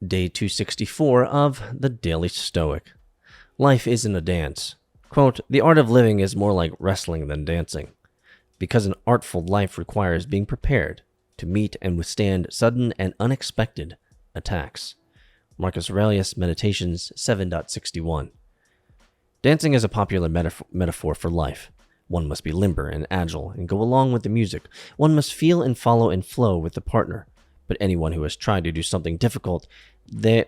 Day 264 of the Daily Stoic. Life isn't a dance. Quote, the art of living is more like wrestling than dancing, because an artful life requires being prepared to meet and withstand sudden and unexpected attacks. Marcus Aurelius, Meditations 7.61. Dancing is a popular metaphor for life. One must be limber and agile and go along with the music. One must feel and follow and flow with the partner. But anyone who has tried to do something difficult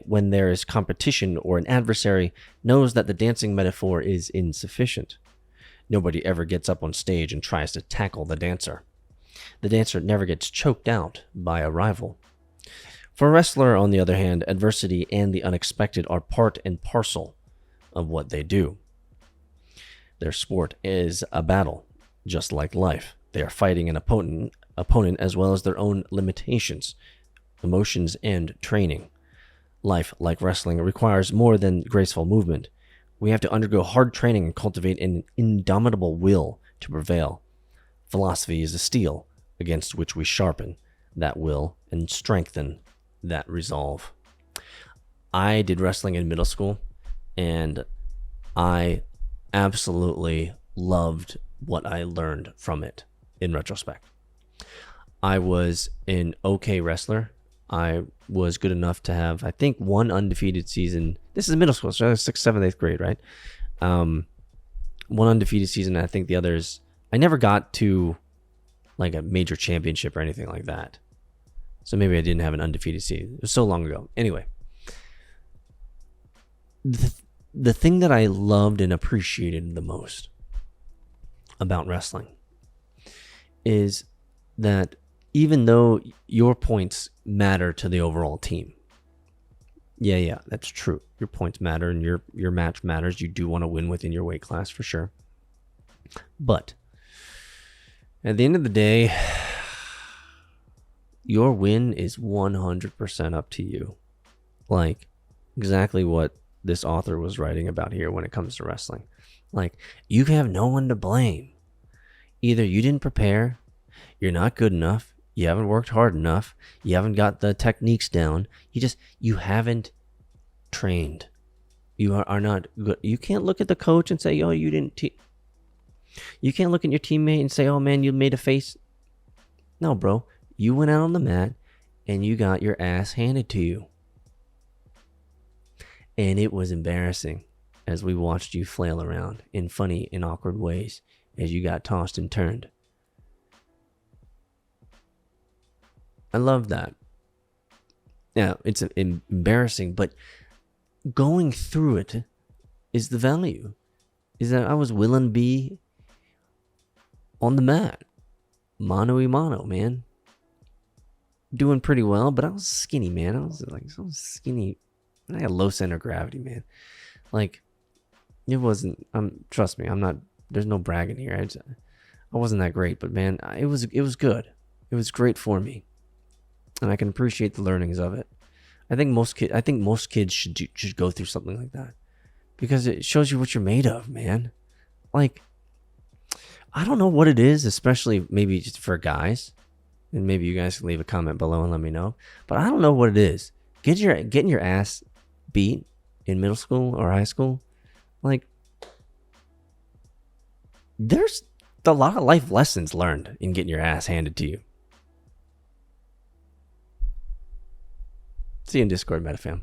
when there is competition or an adversary knows that the dancing metaphor is insufficient. Nobody ever gets up on stage and tries to tackle the dancer. The dancer never gets choked out by a rival. For a wrestler, on the other hand, adversity and the unexpected are part and parcel of what they do. Their sport is a battle, just like life. They are fighting an opponent as well as their own limitations, emotions, and training. Life, like wrestling, requires more than graceful movement. We have to undergo hard training and cultivate an indomitable will to prevail. Philosophy is a steel against which we sharpen that will and strengthen that resolve. I did wrestling in middle school, and I absolutely loved what I learned from it in retrospect. I was an okay wrestler. I was good enough to have, I think, one undefeated season. This is middle school, so 6th, 7th, 8th grade, right? One undefeated season, and I think the others, I never got to like a major championship or anything like that. So maybe I didn't have an undefeated season. It was so long ago. Anyway, the thing that I loved and appreciated the most about wrestling is that even though your points matter to the overall team, yeah, that's true. Your points matter and your match matters. You do want to win within your weight class for sure. But at the end of the day, your win is 100% up to you. Like exactly what this author was writing about here when it comes to wrestling. Like, you have no one to blame. Either you didn't prepare, you're not good enough, you haven't worked hard enough, you haven't got the techniques down, you haven't trained. You are not good. You can't look at the coach and say, oh, you didn't you can't look at your teammate and say, oh man, you made a face. No, bro. You went out on the mat and you got your ass handed to you. And it was embarrassing as we watched you flail around in funny and awkward ways as you got tossed and turned. I love that. Now, it's embarrassing, but going through it is the value. Is that I was willing to be on the mat. Mano a mano, man. Doing pretty well, but I was skinny, man. I was like so skinny. I had low center of gravity, man. Like, it wasn't, trust me, I'm not, there's no bragging here. I wasn't that great, but man, it was good. It was great for me. And I can appreciate the learnings of it. I think most kids should go through something like that because it shows you what you're made of, man. Like, I don't know what it is, especially maybe just for guys. And maybe you guys can leave a comment below and let me know. But I don't know what it is. Getting your ass beat in middle school or high school, like, there's a lot of life lessons learned in getting your ass handed to you. See you in Discord, MetaFam.